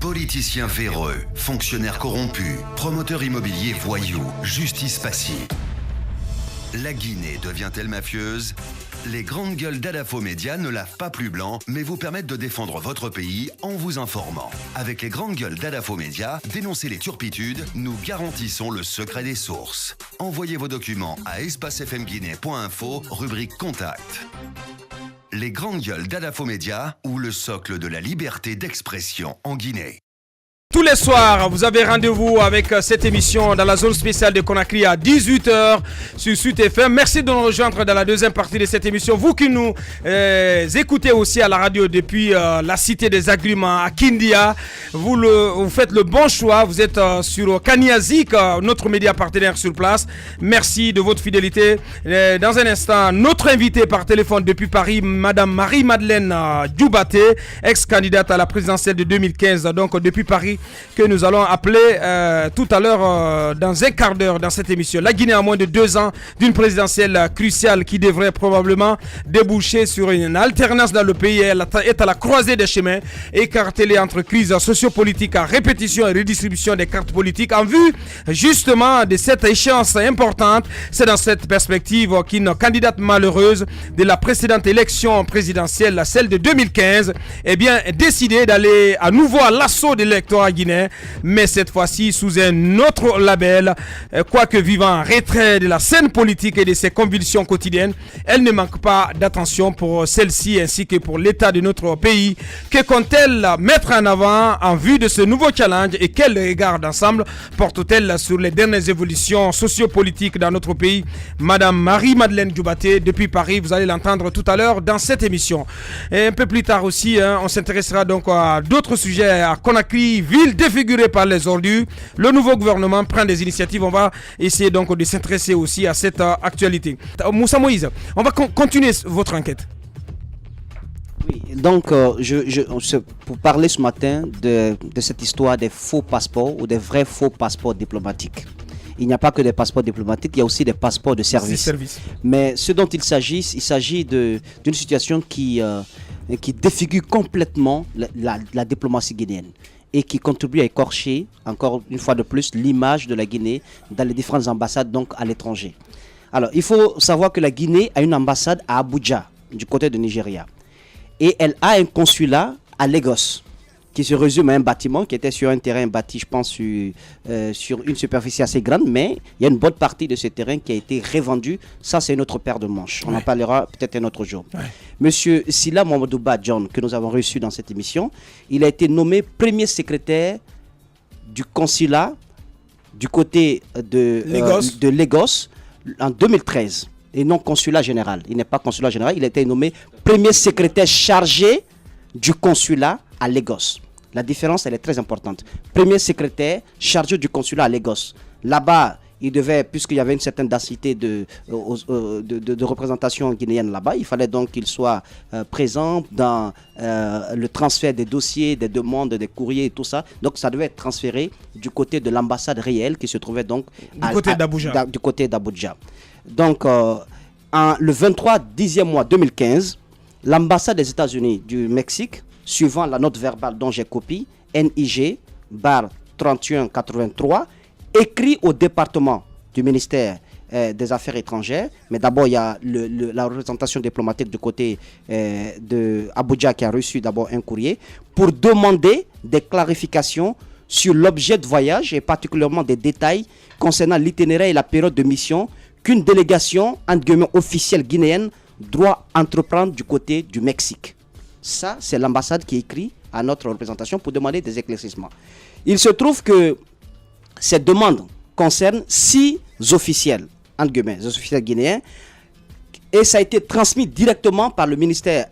Politiciens véreux, fonctionnaires corrompus, promoteurs immobiliers voyous, justice passive. La Guinée devient-elle mafieuse ? Les grandes gueules d'Adafo Média ne lavent pas plus blanc, mais vous permettent de défendre votre pays en vous informant. Avec les grandes gueules d'Adafo Média, dénoncez les turpitudes, nous garantissons le secret des sources. Envoyez vos documents à espacefmguinée.info, rubrique Contact. Les grandes gueules d'Adafo Média ou le socle de la liberté d'expression en Guinée. Tous les soirs, vous avez rendez-vous avec cette émission dans la zone spéciale de Conakry à 18h sur Sud FM. Merci de nous rejoindre dans la deuxième partie de cette émission. Vous qui nous écoutez aussi à la radio depuis la cité des agréments à Kindia, vous faites le bon choix. Vous êtes sur Kaniazik, notre média partenaire sur place. Merci de votre fidélité. Dans un instant, notre invité par téléphone depuis Paris, Madame Marie-Madeleine Djoubaté, ex-candidate à la présidentielle de 2015, donc depuis Paris, que nous allons appeler tout à l'heure dans un quart d'heure dans cette émission. La Guinée a moins de 2 ans d'une présidentielle cruciale qui devrait probablement déboucher sur une alternance dans le pays. Elle est à la croisée des chemins, écartelée entre crises sociopolitiques à répétition et redistribution des cartes politiques en vue justement de cette échéance importante. C'est dans cette perspective qu'une candidate malheureuse de la précédente élection présidentielle, celle de 2015, décidé d'aller à nouveau à l'assaut de l'électorat guinéen, mais cette fois-ci sous un autre label. Quoique vivant en retrait de la scène politique et de ses convulsions quotidiennes, elle ne manque pas d'attention pour celle-ci ainsi que pour l'état de notre pays. Que compte-t-elle mettre en avant en vue de ce nouveau challenge et quel regard d'ensemble porte-t-elle sur les dernières évolutions sociopolitiques dans notre pays? Madame Marie-Madeleine Djoubaté depuis Paris, vous allez l'entendre tout à l'heure dans cette émission. Et un peu plus tard aussi, on s'intéressera donc à d'autres sujets à Conakry, ville défigurée par les ordures. Le nouveau gouvernement prend des initiatives. On va essayer donc de s'intéresser aussi à cette actualité. Moussa Moïse, on va continuer votre enquête. Oui, donc pour parler ce matin de cette histoire des faux passeports ou des vrais faux passeports diplomatiques. Il n'y a pas que des passeports diplomatiques, il y a aussi des passeports de service. Mais ce dont il s'agit d'une situation qui défigure complètement la diplomatie guinéenne et qui contribue à écorcher, encore une fois de plus, l'image de la Guinée dans les différentes ambassades, donc à l'étranger. Alors, il faut savoir que la Guinée a une ambassade à Abuja, du côté de Nigeria. Et elle a un consulat à Lagos, qui se résume à un bâtiment qui était sur un terrain bâti, je pense, sur une superficie assez grande, mais il y a une bonne partie de ce terrain qui a été revendu. Ça, c'est notre paire de manches. On en parlera peut-être un autre jour. Monsieur Sila Mamadouba John, que nous avons reçu dans cette émission, il a été nommé premier secrétaire du consulat du côté de Lagos en 2013, et non consulat général. Il n'est pas consulat général, il a été nommé premier secrétaire chargé du consulat à Lagos. La différence, elle est très importante. Premier secrétaire chargé du consulat à Lagos. Là-bas, il devait, puisqu'il y avait une certaine densité de représentation guinéenne là-bas, il fallait donc qu'il soit présent dans le transfert des dossiers, des demandes, des courriers et tout ça. Donc, ça devait être transféré du côté de l'ambassade réelle qui se trouvait donc du côté d'Abuja. Donc, le 23 10e mois 2015, l'ambassade des États-Unis du Mexique, suivant la note verbale dont j'ai copie, NIG/3183, écrit au département du ministère des Affaires étrangères, mais d'abord il y a la représentation diplomatique du côté de Abuja qui a reçu d'abord un courrier pour demander des clarifications sur l'objet de voyage et particulièrement des détails concernant l'itinéraire et la période de mission qu'une délégation entre guillemets officielle guinéenne doit entreprendre du côté du Mexique. Ça, c'est l'ambassade qui écrit à notre représentation pour demander des éclaircissements. Il se trouve que cette demande concerne 6 officiels, entre guillemets, les officiels guinéens, et ça a été transmis directement par le ministère,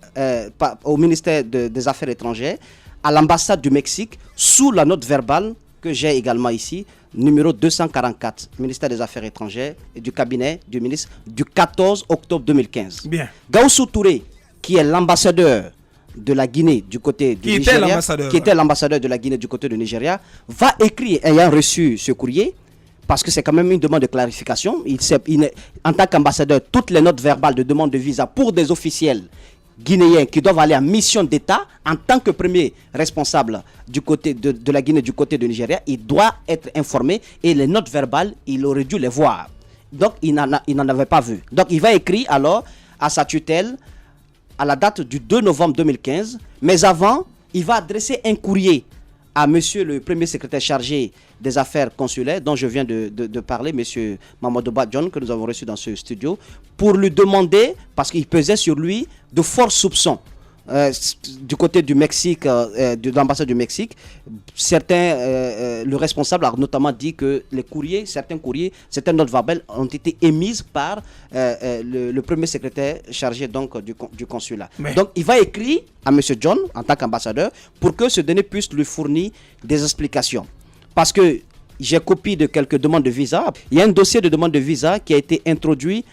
au ministère des Affaires étrangères, à l'ambassade du Mexique, sous la note verbale que j'ai également ici, numéro 244, ministère des Affaires étrangères et du cabinet du ministre du 14 octobre 2015. Bien. Gaussou Touré, qui est l'ambassadeur de la Guinée du côté du Nigeria, qui était l'ambassadeur de la Guinée du côté du Nigeria, va écrire, ayant reçu ce courrier, parce que c'est quand même une demande de clarification. En tant qu'ambassadeur, toutes les notes verbales de demande de visa pour des officiels guinéens qui doivent aller en mission d'État en tant que premier responsable du côté de la Guinée, du côté du Nigeria, il doit être informé et les notes verbales, il aurait dû les voir. Donc, il n'en avait pas vu. Donc, il va écrire alors à sa tutelle à la date du 2 novembre 2015. Mais avant, il va adresser un courrier à monsieur le premier secrétaire chargé des affaires consulaires, dont je viens de parler, monsieur Mamadou Badjon, que nous avons reçu dans ce studio, pour lui demander, parce qu'il pesait sur lui de forts soupçons. Du côté du Mexique, de l'ambassade du Mexique, le responsable a notamment dit que certains courriers, certaines notes verbales ont été émises par le premier secrétaire chargé donc, du consulat. Mais... Donc il va écrire à M. John en tant qu'ambassadeur pour que ce dernier puisse lui fournir des explications. Parce que j'ai copie de quelques demandes de visa. Il y a un dossier de demande de visa qui a été introduit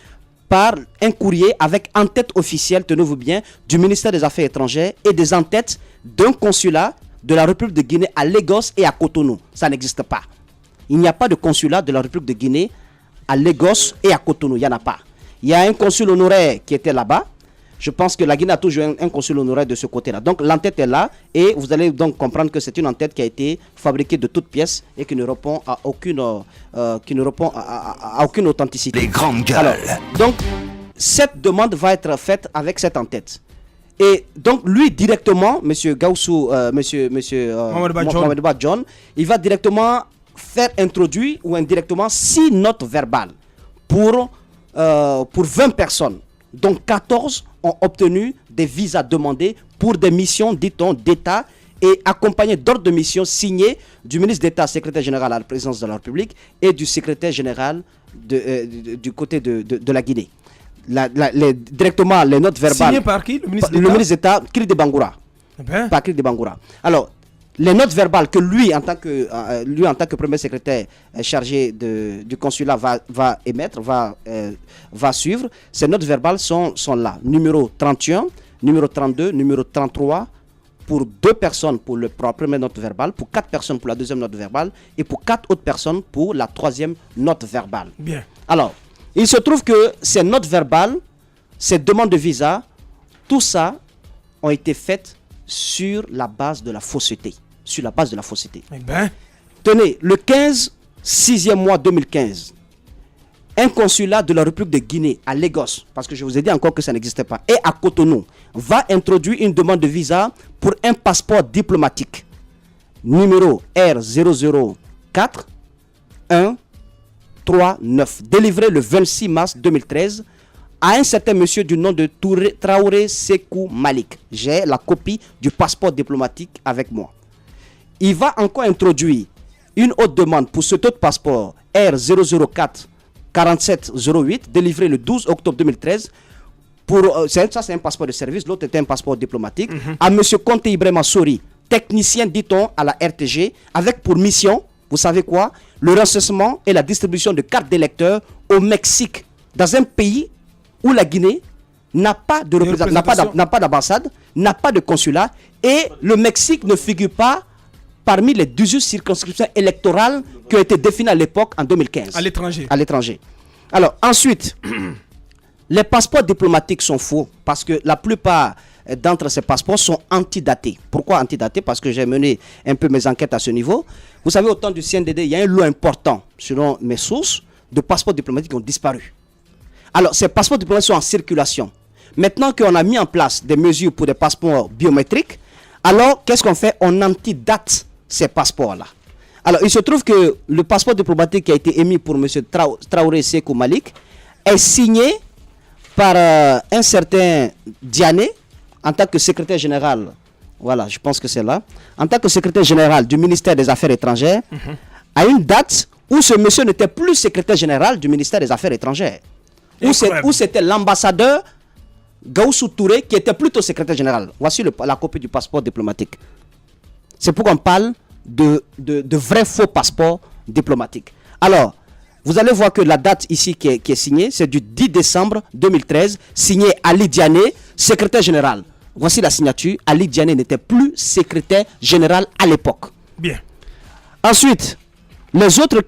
par un courrier avec en-tête officielle, tenez-vous bien, du ministère des Affaires étrangères et des en-têtes d'un consulat de la République de Guinée à Lagos et à Cotonou. Ça n'existe pas. Il n'y a pas de consulat de la République de Guinée à Lagos et à Cotonou. Il n'y en a pas. Il y a un consul honoraire qui était là-bas. Je pense que la Guinée a toujours un consul honoraire de ce côté-là. Donc l'en-tête est là et vous allez donc comprendre que c'est une en-tête qui a été fabriquée de toutes pièces et qui ne répond à aucune, aucune authenticité. Les grandes gueules. Alors, donc cette demande va être faite avec cette en-tête. Et donc lui directement, monsieur Gaussou, monsieur Mohamed Badjon, il va directement faire introduire ou indirectement 6 notes verbales pour 20 personnes. Donc 14 ont obtenu des visas demandés pour des missions, dit-on, d'État et accompagnés d'ordres de mission signés du ministre d'État, secrétaire général à la présidence de la République et du secrétaire général du côté de la Guinée. Directement, les notes verbales. Signé par qui? Le ministre d'État, Kiri de Bangoura. Par Kiri de Bangoura. Alors, les notes verbales que lui, en tant que premier secrétaire chargé du consulat, va émettre, va suivre, ces notes verbales sont là. Numéro 31, numéro 32, numéro 33, pour 2 personnes pour la première note verbale, pour 4 personnes pour la deuxième note verbale, et pour 4 autres personnes pour la troisième note verbale. Bien. Alors, il se trouve que ces notes verbales, ces demandes de visa, tout ça ont été faites sur la base de la fausseté. Sur la base de la fausseté. Eh ben. Tenez, le 15, 6e mois 2015, un consulat de la République de Guinée à Lagos, parce que je vous ai dit encore que ça n'existait pas, et à Cotonou, va introduire une demande de visa pour un passeport diplomatique. Numéro R004 139, délivré le 26 mars 2013 à un certain monsieur du nom de Traoré Sekou Malik. J'ai la copie du passeport diplomatique avec moi. Il va encore introduire une autre demande pour cet autre passeport R004 4708, délivré le 12 octobre 2013. Ça, c'est un passeport de service, l'autre est un passeport diplomatique. À M. Conte Ibrahima Sori, technicien, dit-on, à la RTG, avec pour mission, vous savez quoi, le recensement et la distribution de cartes d'électeurs au Mexique, dans un pays où la Guinée n'a pas d'ambassade, n'a pas de consulat, et le Mexique ne figure pas parmi les 18 circonscriptions électorales qui ont été définies à l'époque en 2015. À l'étranger. À l'étranger. Alors, ensuite, les passeports diplomatiques sont faux parce que la plupart d'entre ces passeports sont antidatés. Pourquoi antidatés? Parce que j'ai mené un peu mes enquêtes à ce niveau. Vous savez, au temps du CNDD, il y a un lot important, selon mes sources, de passeports diplomatiques qui ont disparu. Alors, ces passeports diplomatiques sont en circulation. Maintenant qu'on a mis en place des mesures pour des passeports biométriques, alors qu'est-ce qu'on fait? On antidate ces passeports-là. Alors, il se trouve que le passeport diplomatique qui a été émis pour M. Traoré Sekou Malik est signé par un certain Diané en tant que secrétaire général. Voilà, je pense que c'est là. En tant que secrétaire général du ministère des Affaires étrangères, à une date où ce monsieur n'était plus secrétaire général du ministère des Affaires étrangères. Où c'était l'ambassadeur Gaussou Touré qui était plutôt secrétaire général. Voici la copie du passeport diplomatique. C'est pourquoi on parle de vrais faux passeports diplomatiques. Alors, vous allez voir que la date ici qui est signée, c'est du 10 décembre 2013, signé Ali Diané, secrétaire général. Voici la signature. Ali Diané n'était plus secrétaire général à l'époque. Bien. Ensuite, les autres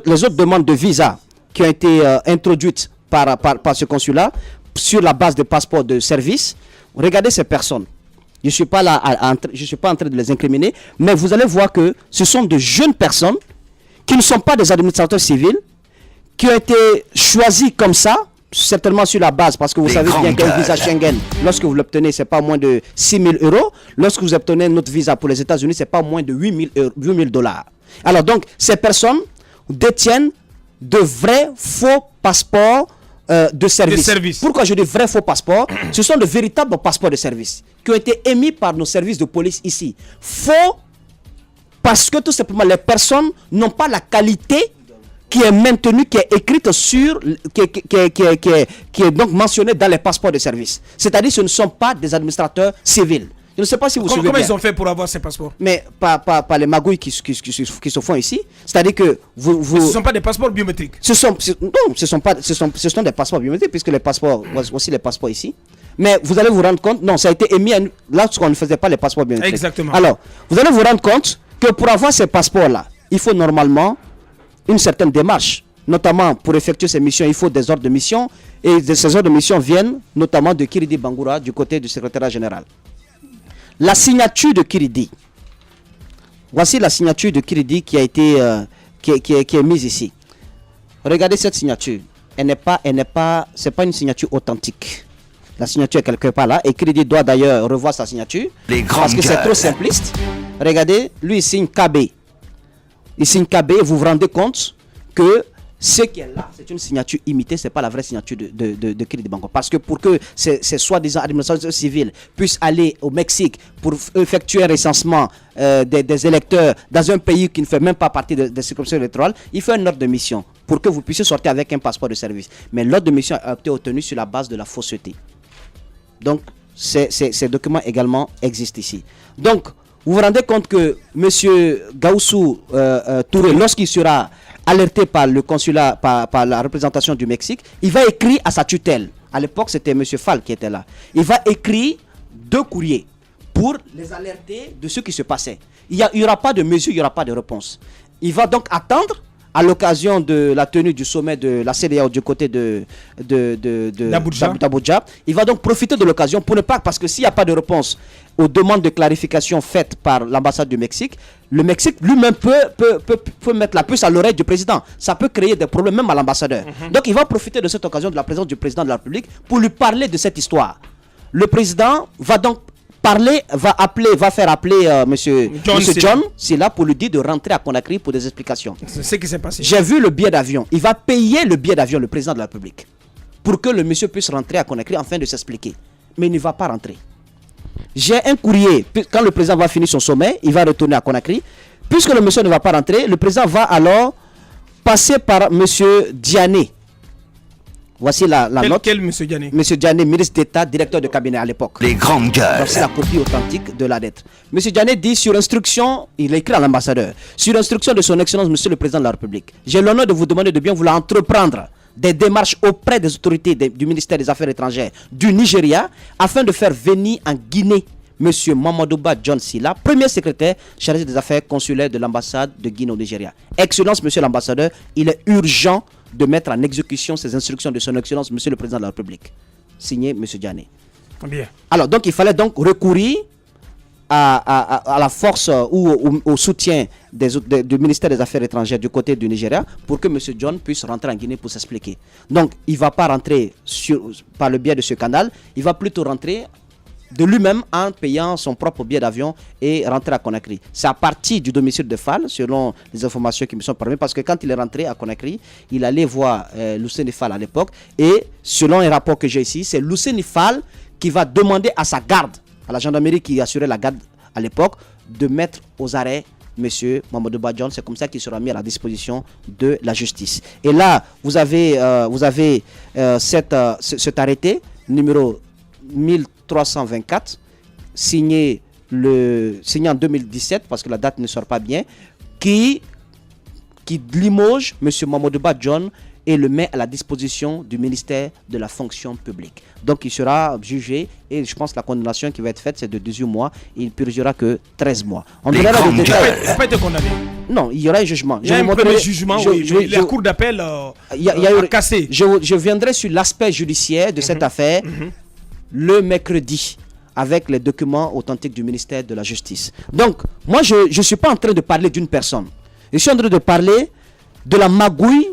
les autres demandes de visa qui ont été introduites par ce consulat sur la base de passeports de service. Regardez ces personnes. Je ne suis pas là, je suis pas en train de les incriminer, mais vous allez voir que ce sont de jeunes personnes qui ne sont pas des administrateurs civils, qui ont été choisis comme ça, certainement sur la base, parce que vous savez bien qu'un visa Schengen, lorsque vous l'obtenez, c'est pas moins de 6 000 euros. Lorsque vous obtenez notre visa pour les États-Unis, c'est pas moins de 8 000 dollars. Alors donc, ces personnes détiennent de vrais faux passeports de service. Pourquoi je dis vrais faux passeports? Ce sont de véritables passeports de service qui ont été émis par nos services de police ici. Faux parce que tout simplement les personnes n'ont pas la qualité qui est maintenue, qui est écrite sur, qui est donc mentionnée dans les passeports de service. C'est-à-dire que ce ne sont pas des administrateurs civils. Je ne sais pas si vous suivez comment bien. Ils ont fait pour avoir ces passeports? Mais pas les magouilles qui se font ici. C'est-à-dire que ce ne sont pas des passeports biométriques. Ce sont des passeports biométriques, puisque les passeports, aussi les passeports ici. Mais vous allez vous rendre compte, non, ça a été émis lorsqu'on ne faisait pas les passeports biométriques. Exactement. Alors, vous allez vous rendre compte que pour avoir ces passeports-là, il faut normalement une certaine démarche. Notamment, pour effectuer ces missions, il faut des ordres de mission. Et ces ordres de mission viennent notamment de Kiridi Bangoura, du côté du secrétariat général. La signature de Kiridi. Voici la signature de Kiridi qui a été qui est mise ici. Regardez cette signature. C'est pas une signature authentique. La signature est quelque part là. Et Kiridi doit d'ailleurs revoir sa signature. Parce que c'est trop simpliste. Regardez, lui il signe KB. Il signe KB et vous vous rendez compte que ce qui est là, c'est une signature imitée, ce n'est pas la vraie signature de Kiridi Bangoura. Parce que pour que ces soi-disant administrateurs civils puissent aller au Mexique pour effectuer un recensement des électeurs dans un pays qui ne fait même pas partie des circonscriptions électorales, il faut un ordre de mission pour que vous puissiez sortir avec un passeport de service. Mais l'ordre de mission a été obtenu sur la base de la fausseté. Donc, ces documents également existent ici. Donc, vous vous rendez compte que M. Gaussou Touré, lorsqu'il sera alerté par le consulat, par la représentation du Mexique, il va écrire à sa tutelle. À l'époque, c'était M. Fall qui était là. Il va écrire 2 courriers pour les alerter de ce qui se passait. Il n'y aura pas de mesure, il n'y aura pas de réponse. Il va donc attendre, à l'occasion de la tenue du sommet de la CEDEAO du côté d'Abuja, il va donc profiter de l'occasion pour ne pas, parce que s'il n'y a pas de réponse aux demandes de clarification faites par l'ambassade du Mexique, le Mexique lui-même peut mettre la puce à l'oreille du président. Ça peut créer des problèmes même à l'ambassadeur. Donc il va profiter de cette occasion de la présence du président de la République pour lui parler de cette histoire. Le président va donc va faire appeler monsieur John Silla pour lui dire de rentrer à Conakry pour des explications. C'est ce qui s'est passé. J'ai vu le billet d'avion. Il va payer le billet d'avion, le président de la République, pour que le monsieur puisse rentrer à Conakry afin de s'expliquer. Mais il ne va pas rentrer. J'ai un courrier. Quand le président va finir son sommet, il va retourner à Conakry. Puisque le monsieur ne va pas rentrer, le président va alors passer par monsieur Diané. Voici la note. Quel monsieur Diané? Monsieur Diané, ministre d'État, directeur de cabinet à l'époque. Les grandes gueules. C'est la copie authentique de la lettre. Monsieur Diané dit sur instruction, il écrit à l'ambassadeur, sur instruction de son excellence, monsieur le président de la République, j'ai l'honneur de vous demander de bien vouloir entreprendre des démarches auprès des autorités du ministère des Affaires étrangères du Nigeria afin de faire venir en Guinée monsieur Mamadouba John Silla, premier secrétaire chargé des affaires consulaires de l'ambassade de Guinée au Nigeria. Excellence, monsieur l'ambassadeur, il est urgent de mettre en exécution ces instructions de son excellence, monsieur le président de la République. Signé, monsieur Diané. Bien. Alors, donc, il fallait donc recourir à la force ou au soutien du ministère des Affaires étrangères du côté du Nigeria pour que monsieur John puisse rentrer en Guinée pour s'expliquer. Donc, il ne va pas rentrer par le biais de ce canal, il va plutôt rentrer de lui-même en payant son propre billet d'avion et rentrer à Conakry. C'est à partir du domicile de Fall, selon les informations qui me sont permises, parce que quand il est rentré à Conakry, il allait voir Luceni Fall à l'époque, et selon un rapport que j'ai ici, c'est Luceni Fall qui va demander à sa garde, à la gendarmerie qui assurait la garde à l'époque, de mettre aux arrêts monsieur Mamadou Badjon. C'est comme ça qu'il sera mis à la disposition de la justice. Et là, vous avez cet arrêté numéro 1324, signé en 2017, parce que la date ne sort pas bien, qui limoge M. Mamadou Badjon et le met à la disposition du ministère de la fonction publique. Donc il sera jugé et je pense que la condamnation qui va être faite c'est de 18 mois et il purgera que 13 mois. On verra le détail. Il n'a pas été condamné. Non, il y aura un jugement. Il y a un premier jugement, la cour d'appel a cassé. Je viendrai sur l'aspect judiciaire de cette affaire le mercredi avec les documents authentiques du ministère de la Justice. Donc, moi je ne suis pas en train de parler d'une personne. Je suis en train de parler de la magouille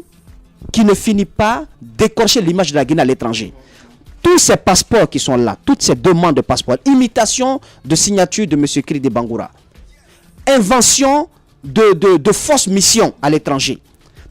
qui ne finit pas d'écorcher l'image de la Guinée à l'étranger. Tous ces passeports qui sont là, toutes ces demandes de passeports, imitation de signature de M. Kridi Bangoura, invention de fausses missions à l'étranger.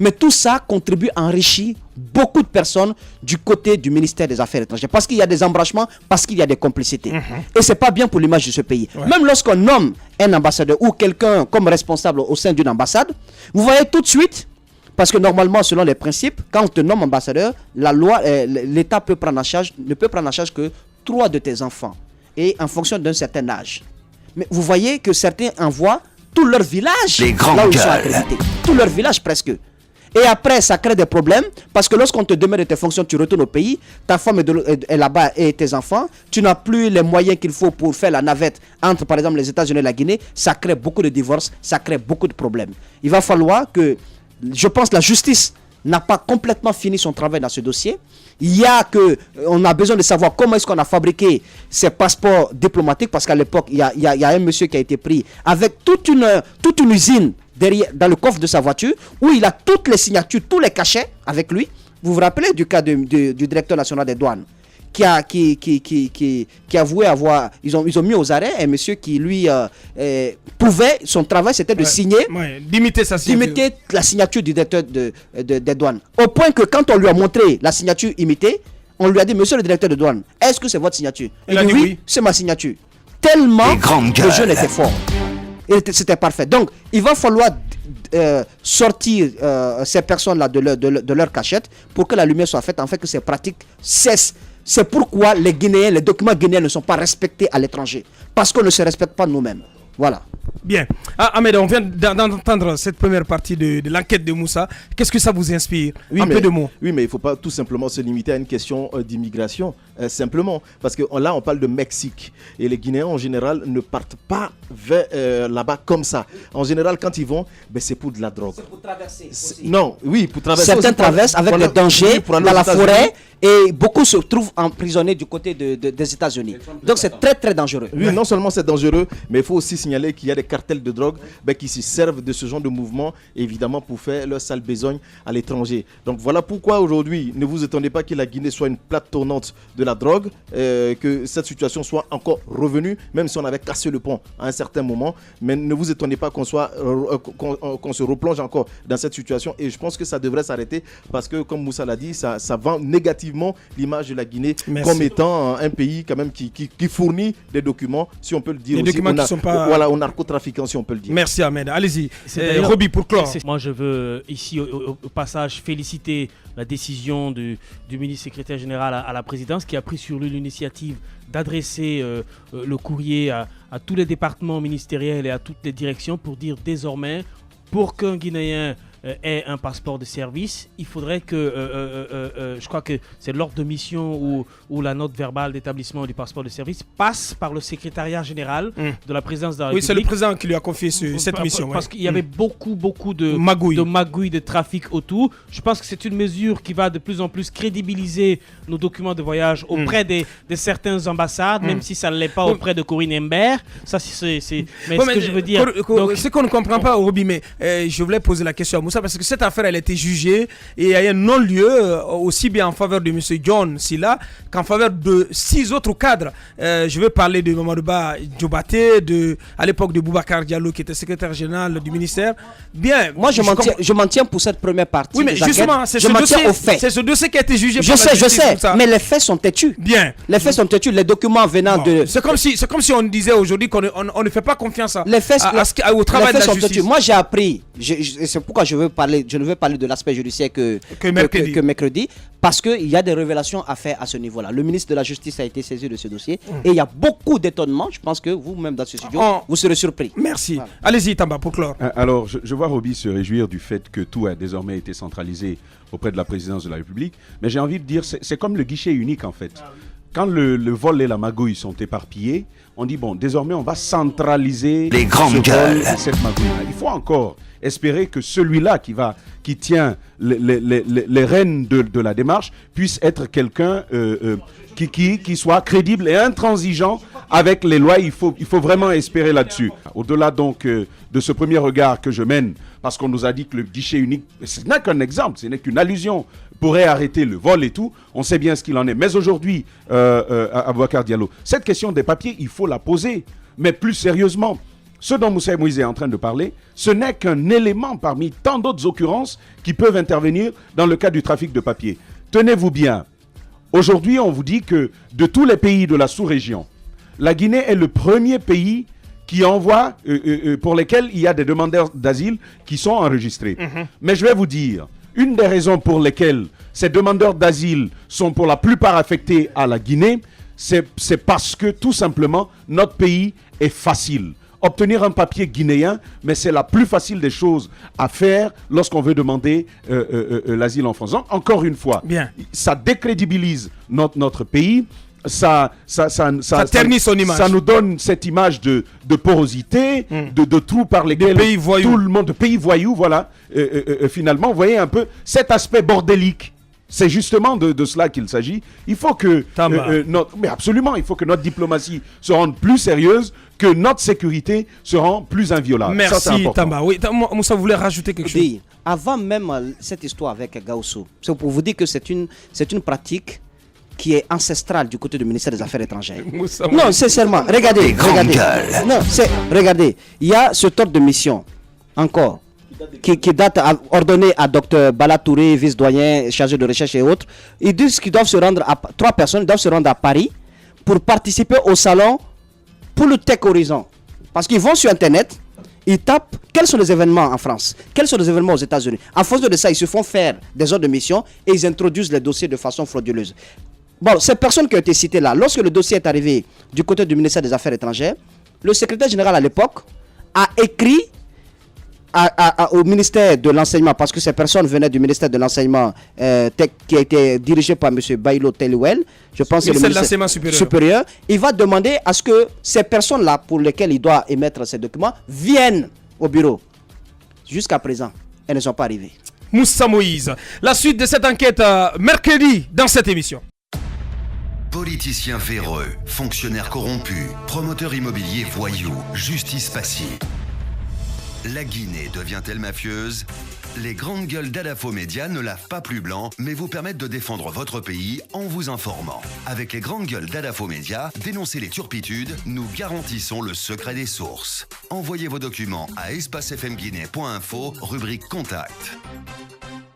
Mais tout ça contribue à enrichir beaucoup de personnes du côté du ministère des Affaires étrangères. Parce qu'il y a des embranchements, parce qu'il y a des complicités. Et ce n'est pas bien pour l'image de ce pays. Même lorsqu'on nomme un ambassadeur ou quelqu'un comme responsable au sein d'une ambassade, vous voyez tout de suite, parce que normalement, selon les principes, quand on te nomme ambassadeur, la loi, l'État ne peut prendre en charge que 3 de tes enfants. Et en fonction d'un certain âge. Mais vous voyez que certains envoient tout leur village là où ils sont accrédités. Tout leur village presque. Et après, ça crée des problèmes parce que lorsqu'on te demande de tes fonctions, tu retournes au pays, ta femme est là-bas et tes enfants, tu n'as plus les moyens qu'il faut pour faire la navette entre, par exemple, les États-Unis et la Guinée, ça crée beaucoup de divorces, ça crée beaucoup de problèmes. Il va falloir que, je pense, la justice n'a pas complètement fini son travail dans ce dossier. On a besoin de savoir comment est-ce qu'on a fabriqué ces passeports diplomatiques parce qu'à l'époque, il y a un monsieur qui a été pris avec toute une usine derrière, dans le coffre de sa voiture où il a toutes les signatures, tous les cachets avec lui. Vous vous rappelez du cas du directeur national des douanes qui a avoué avoir... Ils ont mis aux arrêts un monsieur qui, lui, pouvait... Son travail, c'était de signer... d'imiter sa signature. D'imiter la signature du directeur des douanes. Au point que quand on lui a montré la signature imitée, on lui a dit, monsieur le directeur de douane, est-ce que c'est votre signature? Il a dit oui, c'est ma signature. Tellement le jeune était fort. C'était parfait. Donc, il va falloir sortir ces personnes-là de leur cachette pour que la lumière soit faite, en fait que ces pratiques cessent. C'est pourquoi les documents guinéens ne sont pas respectés à l'étranger. Parce qu'on ne se respecte pas nous-mêmes. Voilà. Bien. Ahmed, on vient d'entendre cette première partie de l'enquête de Moussa. Qu'est-ce que ça vous inspire? Peu de mots. Oui, mais il ne faut pas tout simplement se limiter à une question d'immigration. Simplement. Parce que là, on parle de Mexique. Et les Guinéens, en général, ne partent pas vers là-bas comme ça. En général, quand ils vont, c'est pour de la drogue. C'est pour traverser aussi. Non, oui, pour traverser. Certains traversent avec le danger dans la forêt. Et beaucoup se trouvent emprisonnés du côté des États-Unis. Donc c'est très très dangereux. Oui, non seulement c'est dangereux, mais il faut aussi signaler qu'il y a des cartels de drogue qui se servent de ce genre de mouvement, évidemment, pour faire leur sale besogne à l'étranger. Donc voilà pourquoi aujourd'hui, ne vous étonnez pas que la Guinée soit une plaque tournante de la drogue, que cette situation soit encore revenue, même si on avait cassé le pont à un certain moment. Mais ne vous étonnez pas qu'on se replonge encore dans cette situation. Et je pense que ça devrait s'arrêter parce que, comme Moussa l'a dit, ça vend négativement l'image de la Guinée comme étant un pays quand même qui fournit des documents, si on peut le dire, aux narcotrafiquants, si on peut le dire. Merci Ahmed, allez-y. Roby, pour clore. Moi je veux ici au passage féliciter la décision du ministre secrétaire général à la présidence qui a pris sur lui l'initiative d'adresser le courrier à tous les départements ministériels et à toutes les directions pour dire désormais, pour qu'un Guinéen ait un passeport de service, il faudrait que, je crois que c'est l'ordre de mission ou la note verbale d'établissement du passeport de service passe par le secrétariat général de la présidence de la République. Oui, c'est le président qui lui a confié cette mission. Parce qu'il y avait beaucoup de magouilles, de trafic autour. Je pense que c'est une mesure qui va de plus en plus crédibiliser nos documents de voyage auprès de certaines ambassades, même si ça ne l'est pas auprès de Corinne Imbert. Ça, mais ce que je veux dire... Ce qu'on ne comprend pas, Roby, mais je voulais poser la question à Moussa, parce que cette affaire, elle a été jugée et il y a un non-lieu aussi bien en faveur de M. John Silla qu'en faveur de 6 autres cadres. Je veux parler de Mamadouba Diobaté, à l'époque de Boubacar Diallo qui était secrétaire général du ministère. Bien. Moi, je m'en tiens pour cette première partie. Oui, mais justement, c'est ce dossier qui a été jugé par la justice. Je sais, mais les faits sont têtus. Bien. Les faits sont têtus, les documents venant de... C'est comme si on disait aujourd'hui qu'on ne fait pas confiance au travail de la justice. Moi, j'ai appris, c'est pourquoi je veux veux parler de l'aspect judiciaire que mercredi, parce qu'il y a des révélations à faire à ce niveau-là. Le ministre de la Justice a été saisi de ce dossier et il y a beaucoup d'étonnement. Je pense que vous-même dans ce studio, vous serez surpris. Merci. Voilà. Allez-y, Tamba, pour clore. Alors, je vois Roby se réjouir du fait que tout a désormais été centralisé auprès de la présidence de la République. Mais j'ai envie de dire, c'est comme le guichet unique en fait. Quand le vol et la magouille sont éparpillés, on dit bon, désormais on va centraliser les grandes gueules et cette magouille. Il faut encore espérer que celui-là qui tient les rênes de la démarche puisse être quelqu'un qui soit crédible et intransigeant avec les lois. Il faut vraiment espérer là-dessus. Au-delà donc de ce premier regard que je mène, parce qu'on nous a dit que le guichet unique, ce n'est qu'un exemple, ce n'est qu'une allusion, pourrait arrêter le vol et tout, on sait bien ce qu'il en est. Mais aujourd'hui, Aboubacar Diallo, cette question des papiers, il faut la poser, mais plus sérieusement. Ce dont Moussa Moïse est en train de parler, ce n'est qu'un élément parmi tant d'autres occurrences qui peuvent intervenir dans le cas du trafic de papier. Tenez-vous bien, aujourd'hui on vous dit que de tous les pays de la sous-région, la Guinée est le premier pays qui envoie, pour lesquels il y a des demandeurs d'asile qui sont enregistrés. Mais je vais vous dire, une des raisons pour lesquelles ces demandeurs d'asile sont pour la plupart affectés à la Guinée, c'est parce que tout simplement notre pays est facile. Obtenir un papier guinéen, mais c'est la plus facile des choses à faire lorsqu'on veut demander l'asile en France. Donc, encore une fois, ça décrédibilise notre pays. Ça ternit son image. Ça nous donne cette image de porosité, de trous par lesquels tout le monde, de pays voyous, voilà. Finalement, vous voyez un peu cet aspect bordélique. C'est justement de cela qu'il s'agit. Il faut que mais absolument, il faut que notre diplomatie se rende plus sérieuse, que notre sécurité se rende plus inviolable. Merci Tamba. Oui, Moussa voulait rajouter quelque chose. Avant même cette histoire avec Gaoussou, c'est pour vous dire que c'est une pratique qui est ancestrale du côté du ministère des Affaires étrangères. Non, sincèrement, regardez. Regardez, il y a ce ordre de mission, encore, qui date ordonné à Dr Bala Touré, vice-doyen, chargé de recherche et autres. Ils disent qu'ils doivent se rendre à 3 personnes doivent se rendre à Paris pour participer au salon pour le Tech Horizon. Parce qu'ils vont sur Internet, ils tapent quels sont les événements en France, quels sont les événements aux États-Unis. En force de ça, ils se font faire des ordres de mission et ils introduisent les dossiers de façon frauduleuse. Bon, ces personnes qui ont été citées là, lorsque le dossier est arrivé du côté du ministère des Affaires étrangères, le secrétaire général à l'époque a écrit au ministère de l'enseignement, parce que ces personnes venaient du ministère de l'enseignement qui a été dirigé par M. Bailo Teliwel, je pense que c'est le ministère de l'enseignement supérieur. Il va demander à ce que ces personnes-là, pour lesquelles il doit émettre ces documents, viennent au bureau. Jusqu'à présent, elles ne sont pas arrivées. Moussa Moïse, la suite de cette enquête mercredi dans cette émission. Politiciens véreux, fonctionnaires corrompus, promoteurs immobiliers voyous, justice passive. La Guinée devient-elle mafieuse? Les grandes gueules d'Adafo Média ne lavent pas plus blanc, mais vous permettent de défendre votre pays en vous informant. Avec les grandes gueules d'Adafo Média, dénoncez les turpitudes, nous garantissons le secret des sources. Envoyez vos documents à espacefmguinée.info, rubrique Contact.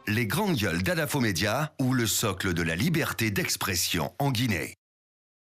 Les grandes gueules d'Adafo Média ou le socle de la liberté d'expression en Guinée.